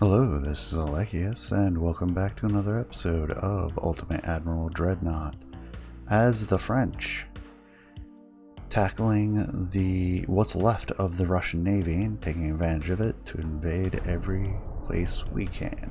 Hello, this is Alekius, and welcome back to another episode of Ultimate Admiral Dreadnought as the French, tackling what's left of the Russian Navy and taking advantage of it to invade every place we can.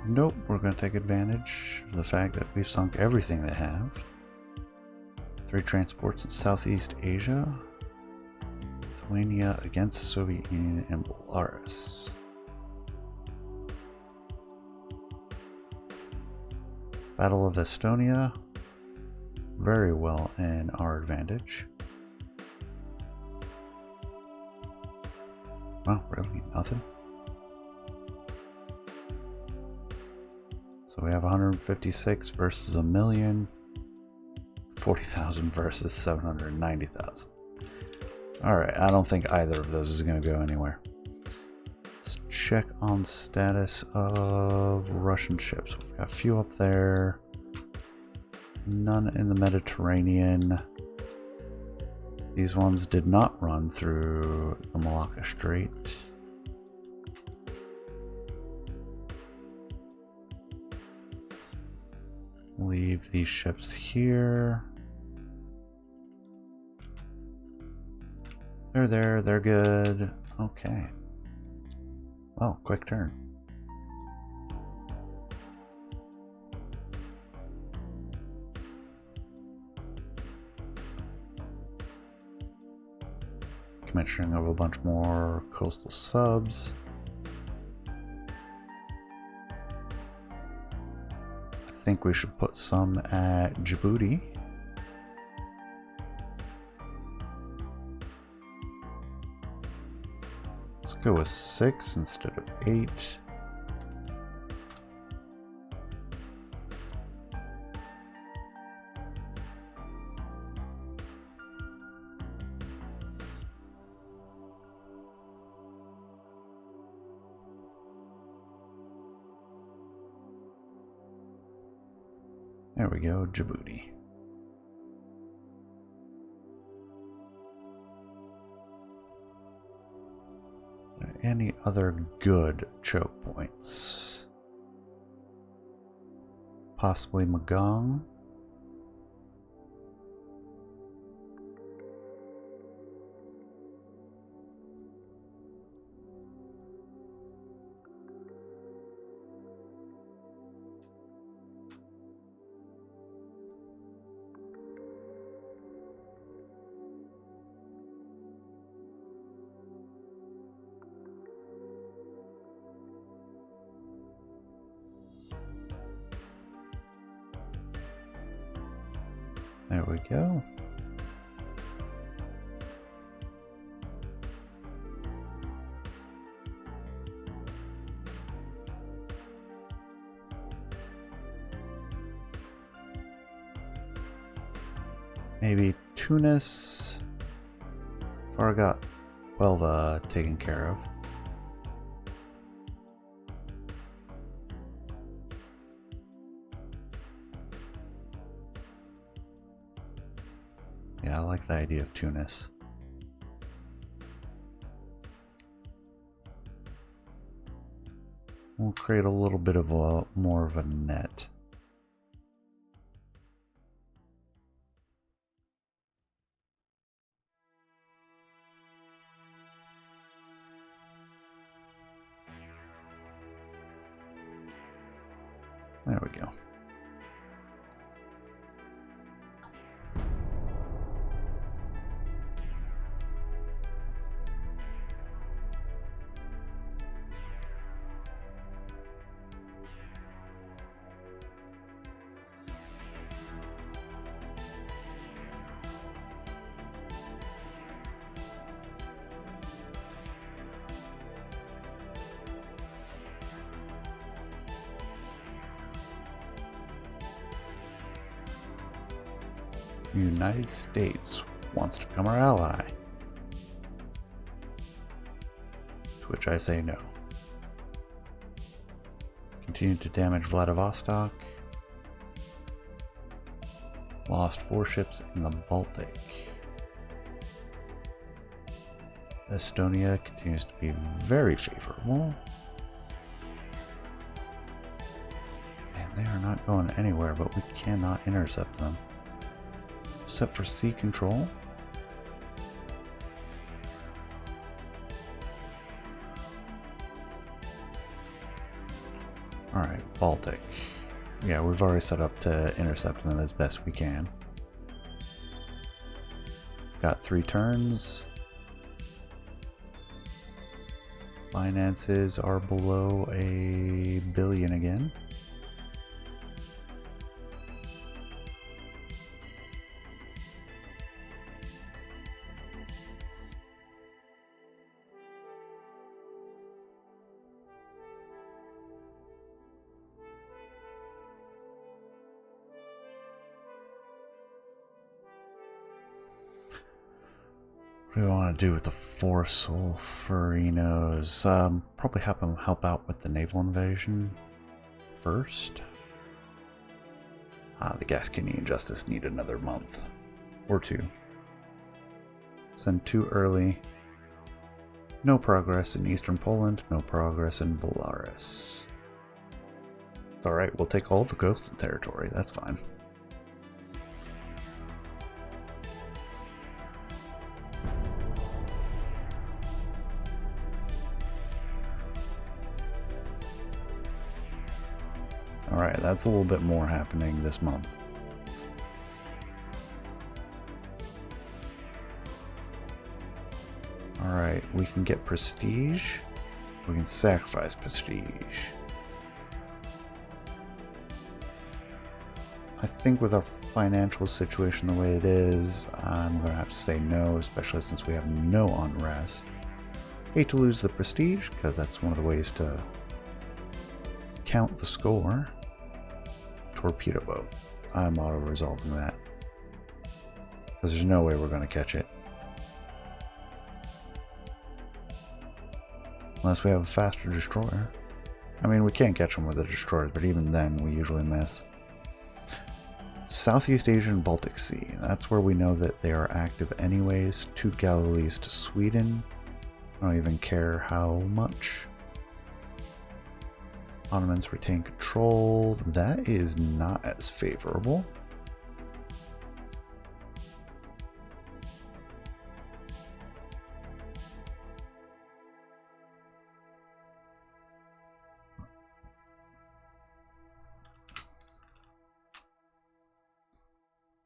Nope, we're going to take advantage of the fact that we've sunk everything they have. 3 transports in Southeast Asia, Lithuania against Soviet Union and Belarus. Battle of Estonia, very well in our advantage. Well, really, nothing. So we have 156 versus a million, 40,000 versus 790,000. Alright, I don't think either of those is going to go anywhere. Let's check on status of Russian ships. We've got a few up there. None in the Mediterranean. These ones did not run through the Malacca Strait. Leave these ships here. They're there, they're good. Okay. Well, quick turn. Commissioning of a bunch more coastal subs. I think we should put some at Djibouti. Let's go with 6 instead of 8. There we go, Djibouti. Are there any other good choke points? Possibly Magong. There we go. Maybe Tunis. Farragut, well taken care of. Yeah, I like the idea of Tunis. We'll create a little bit of more of a net. There we go. United States wants to become our ally. To which I say no. Continue to damage Vladivostok. Lost 4 ships in the Baltic. Estonia continues to be very favorable. And they are not going anywhere, but we cannot intercept them. Except for sea control. Alright, Baltic. Yeah, we've already set up to intercept them as best we can. We've got 3 turns. Finances are below $1 billion again. What do we want to do with the 4 Sulfurinos? Probably help out with the naval invasion first. The Gascony and Justice need another month or 2. Send 2 early. No progress in Eastern Poland, no progress in Belarus. It's alright, we'll take all the coastal territory, that's fine. Alright, that's a little bit more happening this month. Alright, we can get prestige. We can sacrifice prestige. I think with our financial situation the way it is, I'm going to have to say no, especially since we have no unrest. Hate to lose the prestige, because that's one of the ways to count the score. Torpedo boat. I'm auto-resolving that. Because there's no way we're going to catch it. Unless we have a faster destroyer. I mean, we can't catch them with the destroyers, but even then, we usually miss. Southeast Asia and Baltic Sea. That's where we know that they are active anyways. 2 Galilees to Sweden. I don't even care how much. Ottomans retain control. That is not as favorable.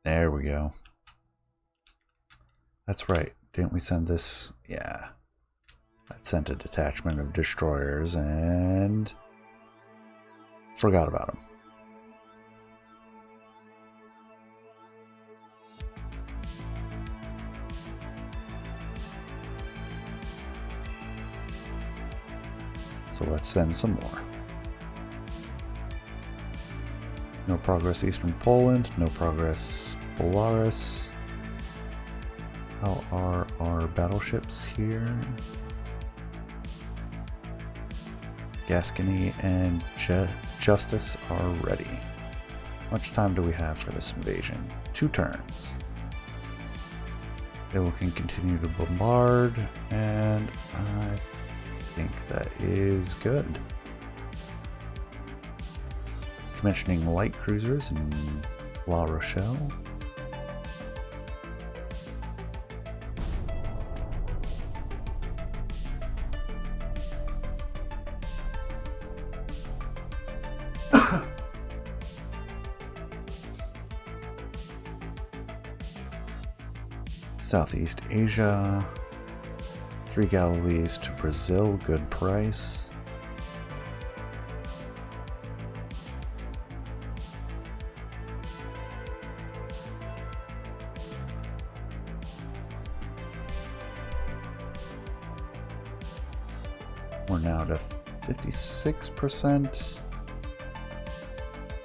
There we go. That's right. Didn't we send this? Yeah. That sent a detachment of destroyers and forgot about them. So let's send some more. No progress Eastern Poland, no progress Belarus. How are our battleships here? Gascony and Justice are ready. How much time do we have for this invasion? 2 turns. They can continue to bombard, and I think that is good. Commissioning light cruisers in La Rochelle. Southeast Asia, 3 Galilees to Brazil, good price. We're now to 56%.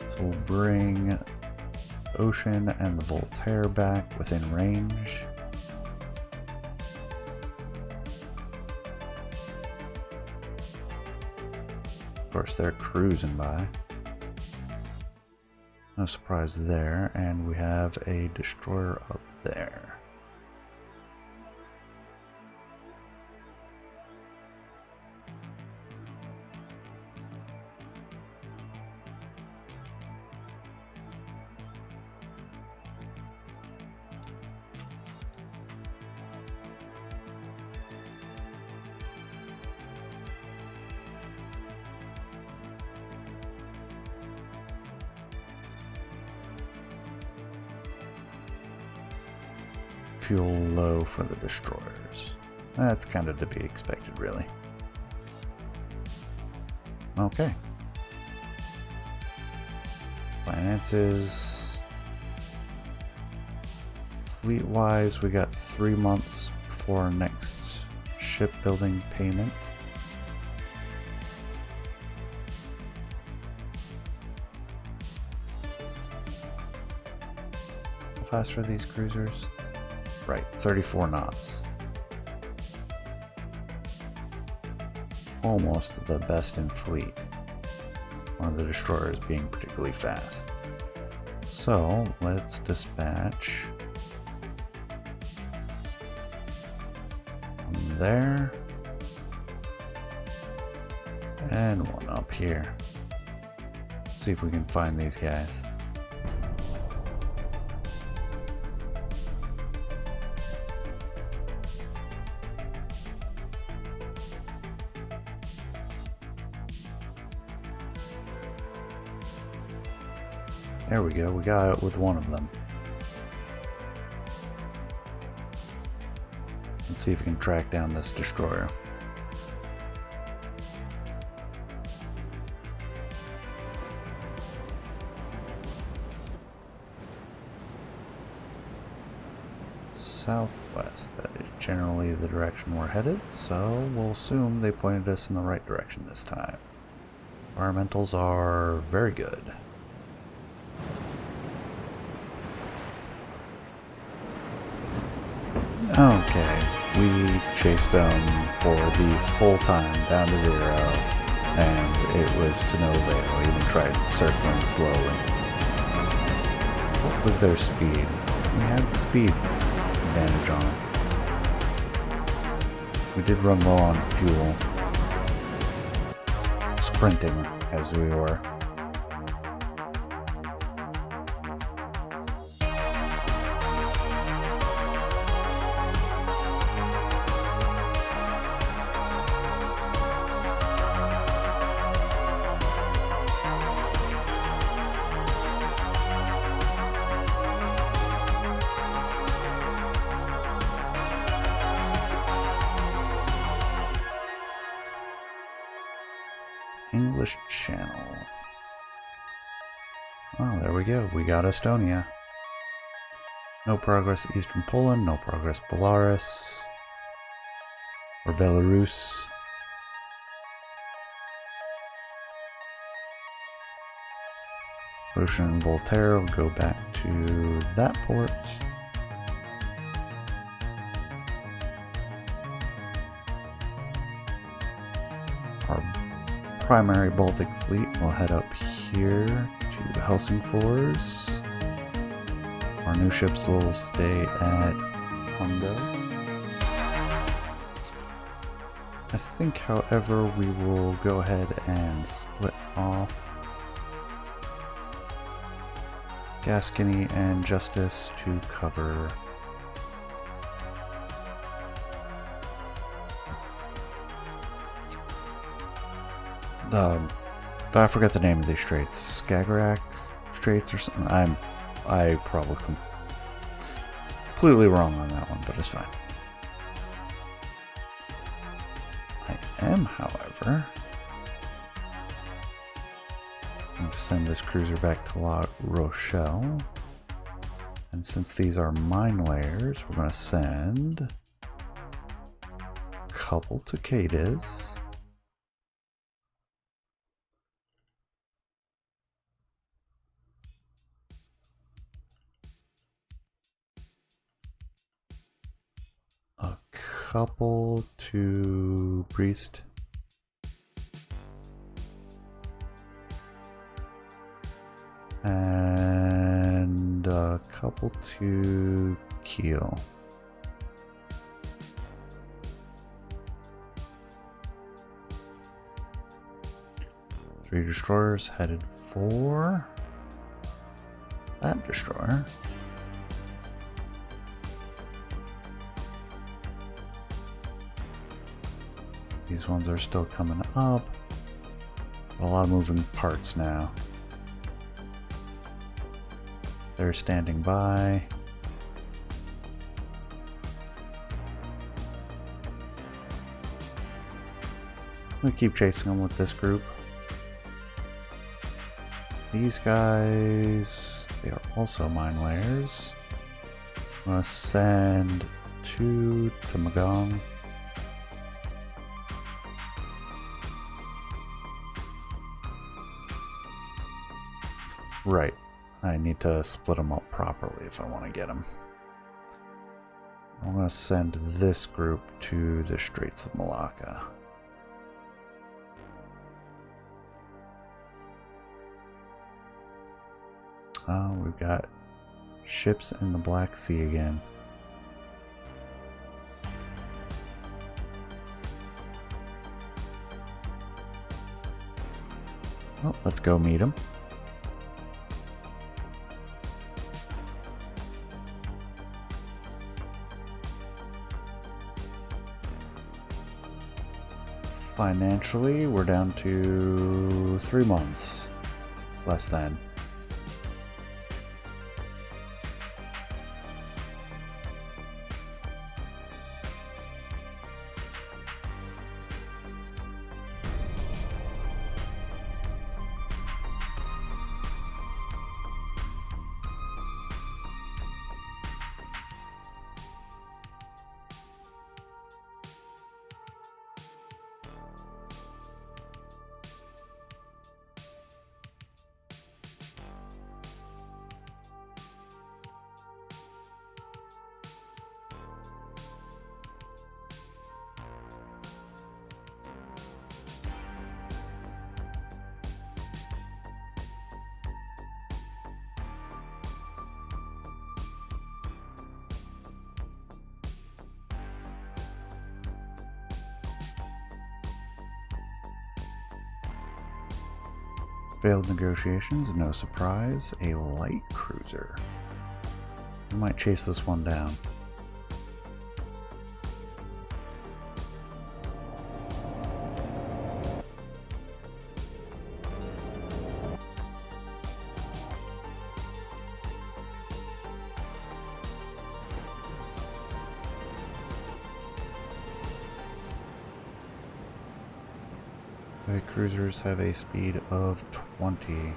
So we'll bring Ocean and the Voltaire back within range. course, they're cruising by. No surprise there, and we have a destroyer up there. Fuel low for the destroyers. That's kind of to be expected, really. Okay. Finances. Fleet-wise, we got 3 months before our next shipbuilding payment. How fast are these cruisers? Right, 34 knots. Almost the best in fleet. One of the destroyers being particularly fast. So, let's dispatch one there. And one up here. See if we can find these guys. There we go, we got it with one of them. Let's see if we can track down this destroyer. Southwest, that is generally the direction we're headed, so we'll assume they pointed us in the right direction this time. Environmentals are very good. Okay, we chased them for the full time down to 0, and it was to no avail. We even tried circling slowly. What was their speed? We had the speed advantage on it. We did run low on fuel. Sprinting as we were. English Channel. Oh, there we go. We got Estonia. No progress Eastern Poland, no progress Belarus or Belarus. Ocean and Voltaire will go back to that port. Our primary Baltic fleet will head up here to Helsingfors. Our new ships will stay at Hondo. I think, however, we will go ahead and split off Gascony and Justice to cover I forgot the name of these straits. Skagerrak Straits or something. I probably completely wrong on that one, but it's fine. I am, however, going to send this cruiser back to La Rochelle. And since these are mine layers, we're going to send a couple to Cadiz. A couple to Brest. And a couple to Kiel. Three destroyers headed for that destroyer. These ones are still coming up. A lot of moving parts now. They're standing by. I'm gonna keep chasing them with this group. These guys, they are also mine layers. I'm gonna send 2 to Magong. Right. I need to split them up properly if I want to get them. I'm going to send this group to the Straits of Malacca. We've got ships in the Black Sea again. Well, let's go meet them. Financially, we're down to 3 months. Less than. Failed negotiations, no surprise. A light cruiser. We might chase this one down. Light cruisers have a speed of 21.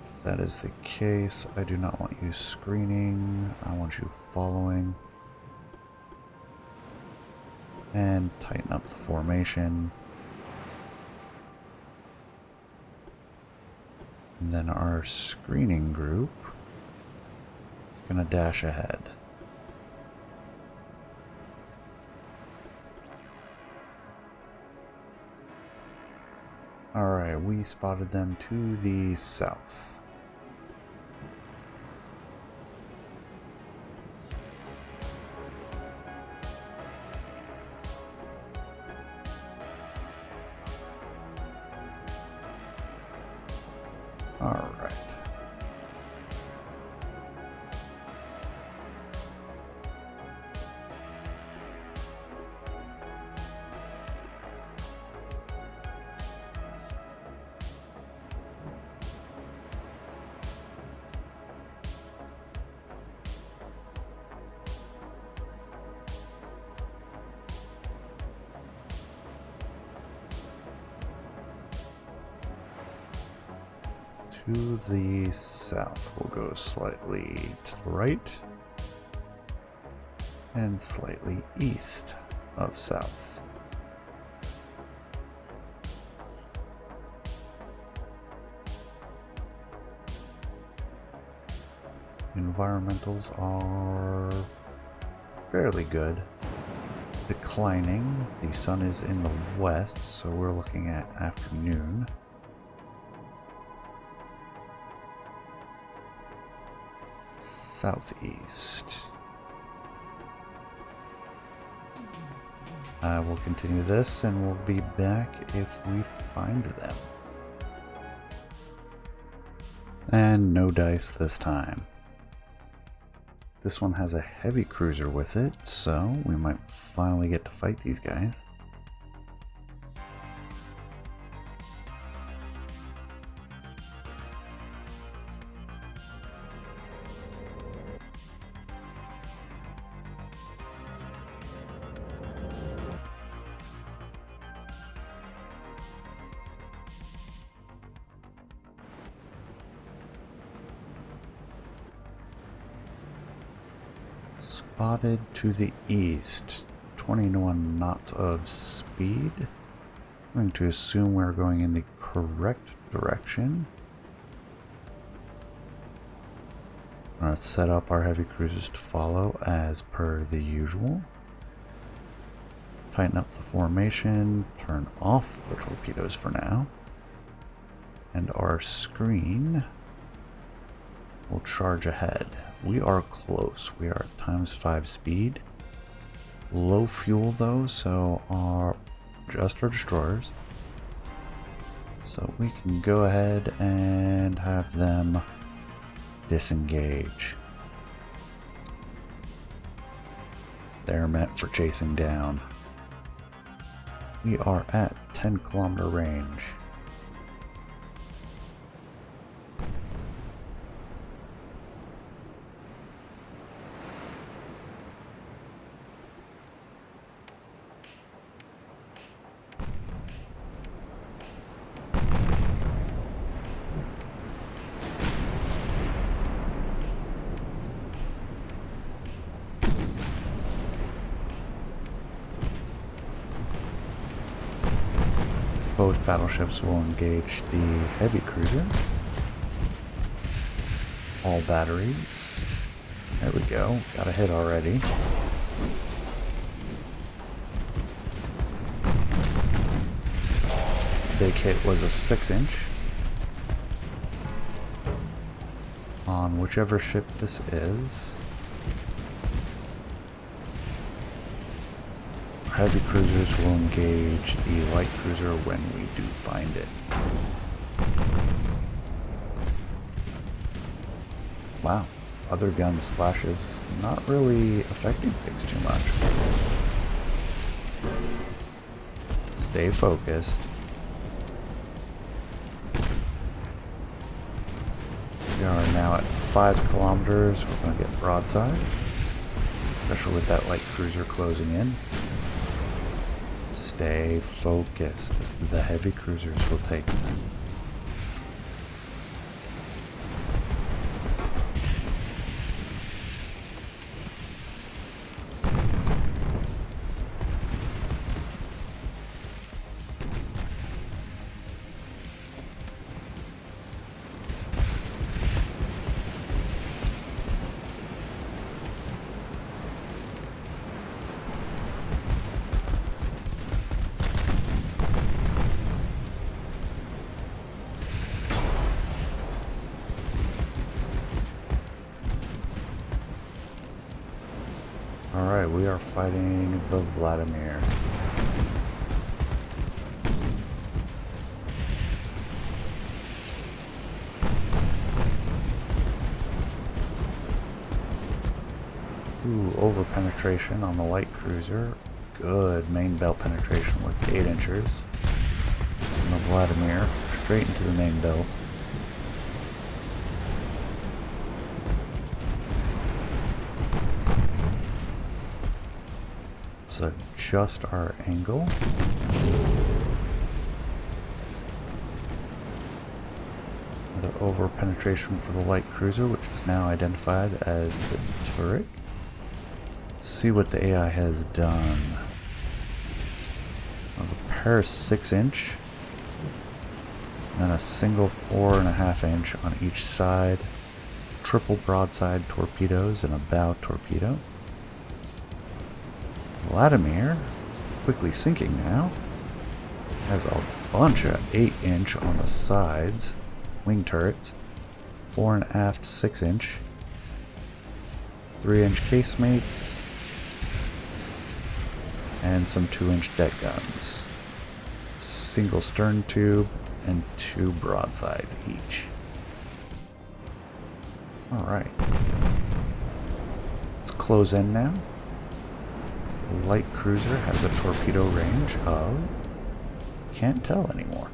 If that is the case, I do not want you screening. I want you following. And tighten up the formation. And then our screening group is going to dash ahead. Alright, we spotted them to the south. Alright. To the south, we'll go slightly to the right and slightly east of south. Environmentals are fairly good. declining. The sun is in the west, so we're looking at afternoon. Southeast. We'll continue this and we'll be back if we find them. And no dice this time. This one has a heavy cruiser with it, so we might finally get to fight these guys. Spotted to the east, 21 knots of speed. I'm going to assume we're going in the correct direction. Let's set up our heavy cruisers to follow as per the usual. Tighten up the formation, turn off the torpedoes for now. And our screen will charge ahead. We are close. We are at ×5 speed. Low fuel though, so just our destroyers. So we can go ahead and have them disengage. They're meant for chasing down. We are at 10-kilometer range. Both battleships will engage the heavy cruiser. All batteries. There we go. Got a hit already. Big hit was a 6-inch. On whichever ship this is. Heavy cruisers will engage the light cruiser when we do find it. Wow, other gun splashes not really affecting things too much. Stay focused. We are now at 5 kilometers. We're going to get broadside, especially with that light cruiser closing in. Stay focused. The heavy cruisers will take them. Alright, we are fighting the Vladimir. Ooh, over penetration on the light cruiser. Good main bell penetration with 8 inches. And the Vladimir straight into the main belt. Let's adjust our angle. Another over penetration for the light cruiser, which is now identified as the turret. Let's see what the AI has done. A pair of 6-inch, and a single 4.5-inch on each side. Triple broadside torpedoes and a bow torpedo. Vladimir is quickly sinking now. Has a bunch of 8-inch on the sides. Wing turrets. Fore and aft 6-inch. 3-inch casemates. And some 2-inch deck guns. Single stern tube and 2 broadsides each. Alright. Let's close in now. The light cruiser has a torpedo range of... can't tell anymore.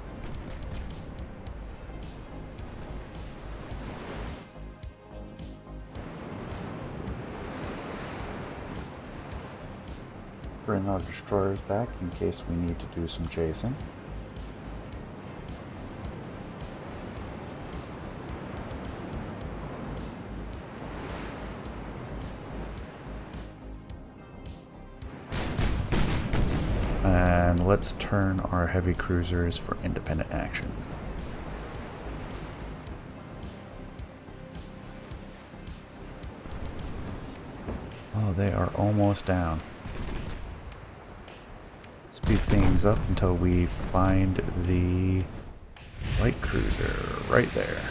Bring our destroyers back in case we need to do some chasing. And let's turn our heavy cruisers for independent action. Oh, they are almost down. Speed things up until we find the light cruiser right there.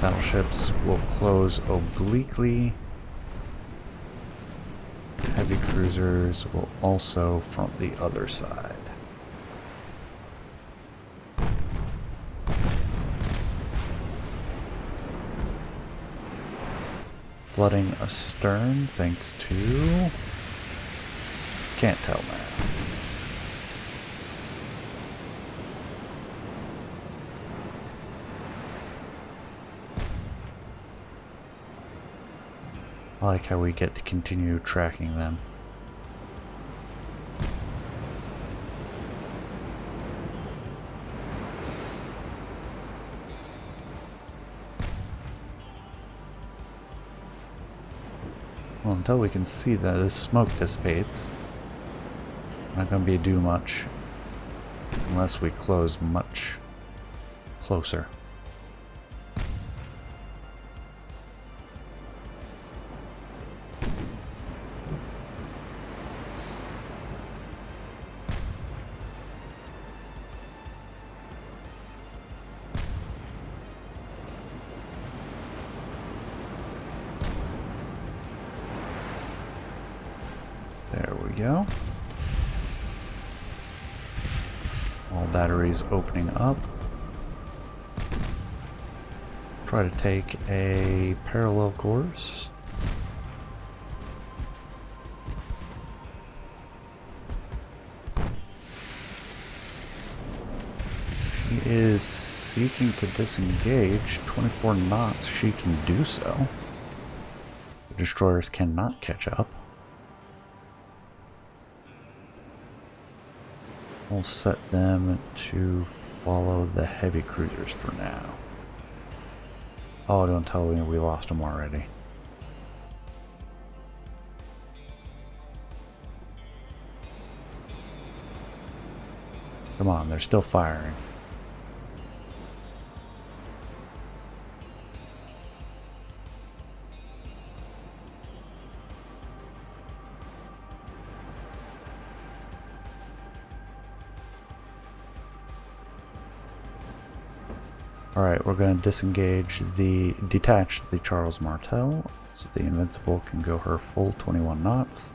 Battleships will close obliquely. Heavy cruisers will also from the other side. Flooding astern thanks to... can't tell now. I like how we get to continue tracking them. Well, until we can see that this smoke dissipates, not going to do much unless we close much closer. There we go. All batteries opening up. Try to take a parallel course. She is seeking to disengage. 24 knots, she can do so. The destroyers cannot catch up. We'll set them to follow the heavy cruisers for now. Oh, don't tell me we lost them already. Come on, they're still firing. Alright, we're going to detach the Charles Martel, so the Invincible can go her full 21 knots.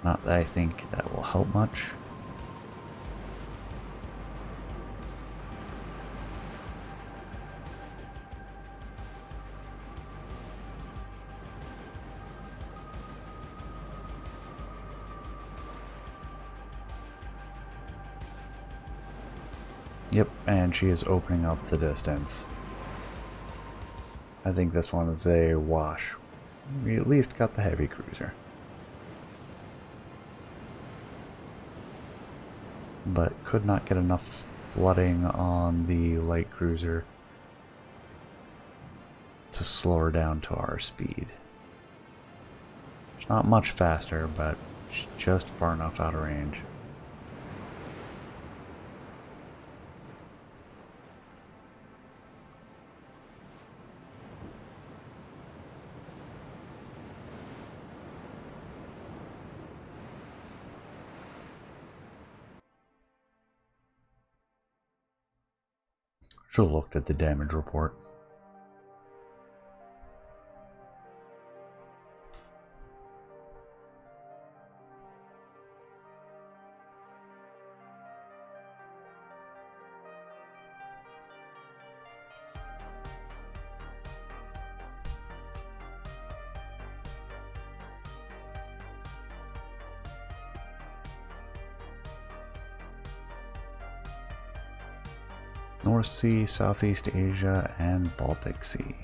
Not that I think that will help much. Yep, and she is opening up the distance. I think this one is a wash. We at least got the heavy cruiser. But could not get enough flooding on the light cruiser to slow her down to our speed. It's not much faster, but it's just far enough out of range. Should have looked at the damage report. North Sea, Southeast Asia, and Baltic Sea.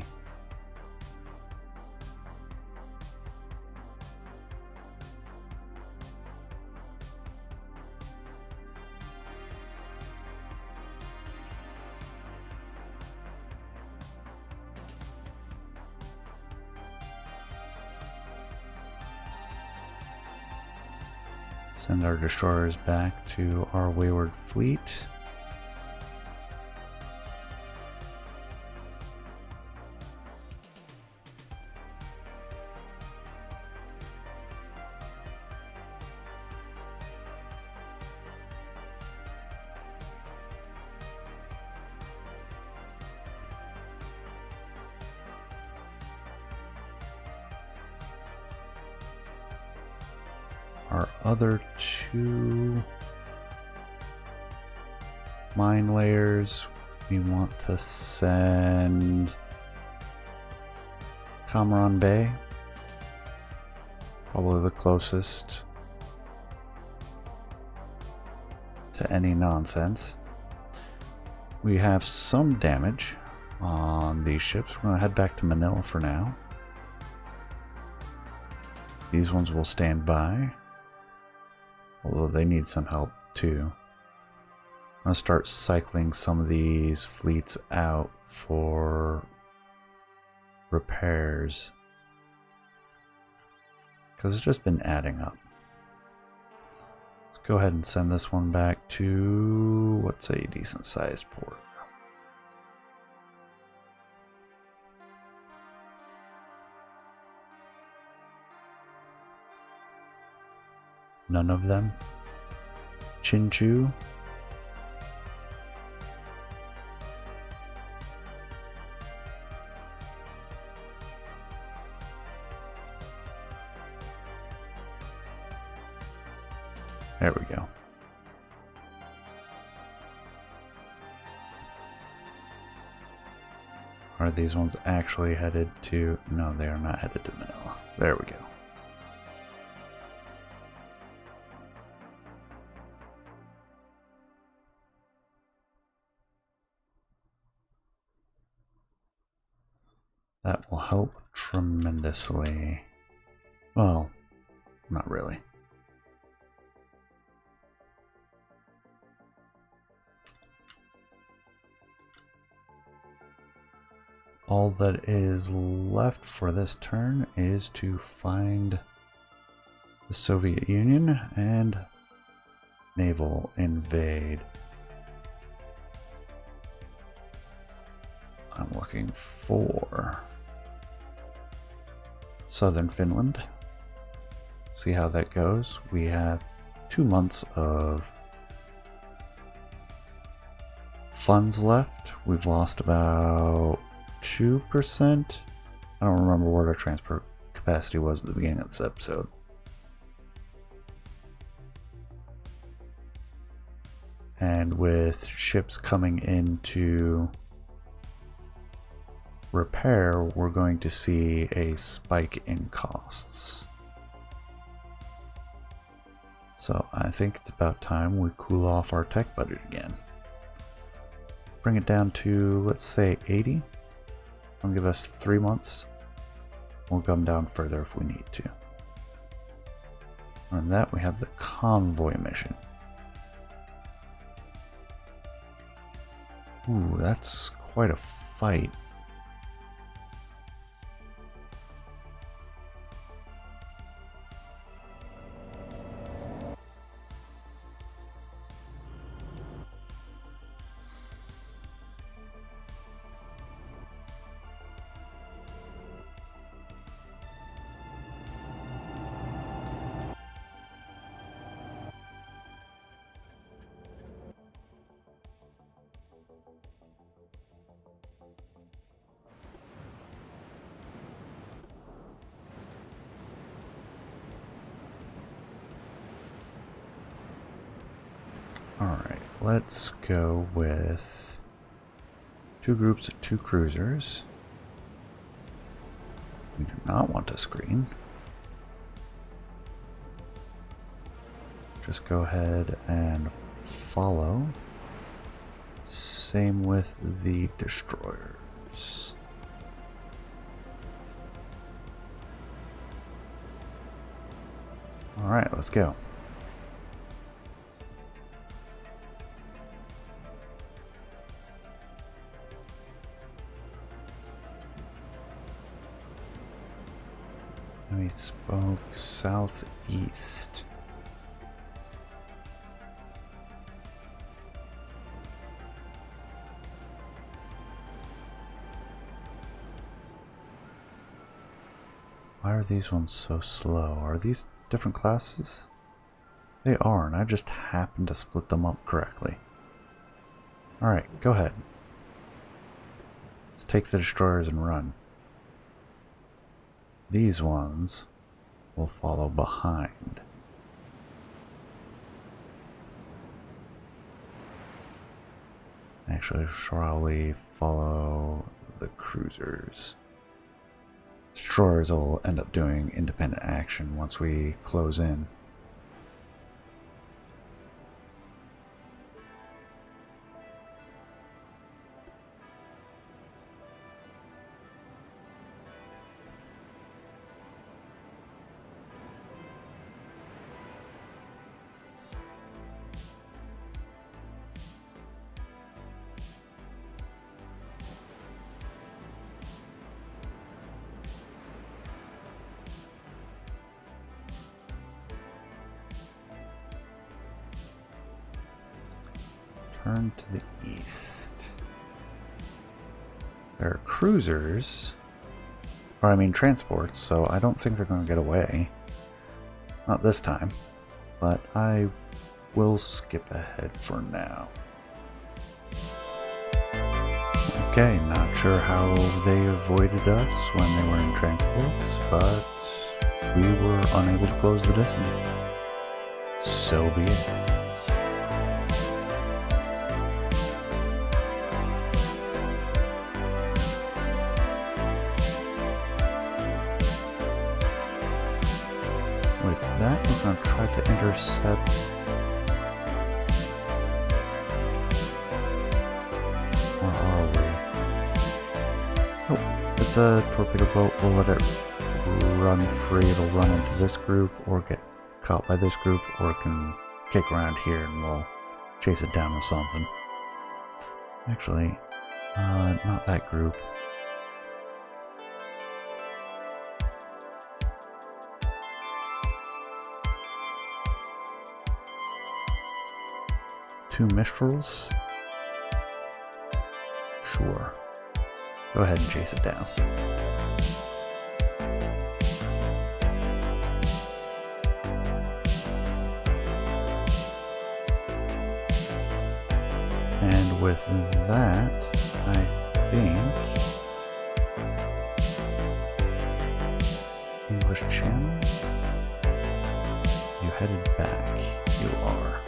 Send our destroyers back to our wayward fleet. Our other two mine layers, we want to send Cameron Bay, probably the closest to any nonsense. We have some damage on these ships. We're going to head back to Manila for now. These ones will stand by, although they need some help too. I'm going to start cycling some of these fleets out for repairs, because it's just been adding up. Let's go ahead and send this one back to, what's a decent sized port? None of them. Chinchu. There we go. Are these ones actually headed to... No, they are not headed to Manila. There we go. That will help tremendously. Well, not really. All that is left for this turn is to find the Soviet Union and naval invade. I'm looking for southern Finland. See how that goes. We have 2 months of funds left. We've lost about 2%. I don't remember what our transport capacity was at the beginning of this episode. And with ships coming into repair, we're going to see a spike in costs. So I think it's about time we cool off our tech budget again. Bring it down to, let's say, 80. It'll give us 3 months. We'll come down further if we need to. On that, we have the convoy mission. Ooh, that's quite a fight. let's go with 2 groups of 2 cruisers. We do not want to screen. Just go ahead and follow. Same with the destroyers. All right, let's go. We spoke southeast. Why are these ones so slow? Are these different classes? They are, and I just happened to split them up correctly. Alright, go ahead. Let's take the destroyers and run. These ones will follow behind. Actually, should probably follow the cruisers. Destroyers will end up doing independent action once we close in. Turn to the east. There are cruisers, or I mean transports, so I don't think they're going to get away. Not this time, but I will skip ahead for now. Okay, not sure how they avoided us when they were in transports, but we were unable to close the distance. So be it. With that, we're going to try to intercept. Where are we? Oh, it's a torpedo boat. We'll let it run free. It'll run into this group or get caught by this group, or it can kick around here and we'll chase it down with something. Actually, not that group. Two Mistrals? Sure. Go ahead and chase it down. And with that, I think English Channel? You headed back. You are.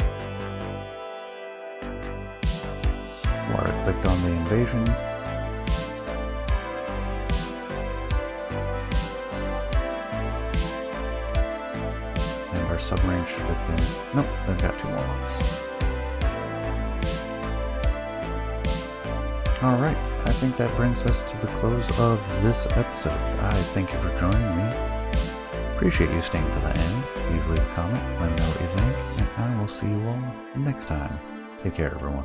Water clicked on the invasion. And our submarine should have been... Nope, they've got 2 more ones. Alright, I think that brings us to the close of this episode. I thank you for joining me. Appreciate you staying to the end. Please leave a comment, let me know what you think, and I will see you all next time. Take care, everyone.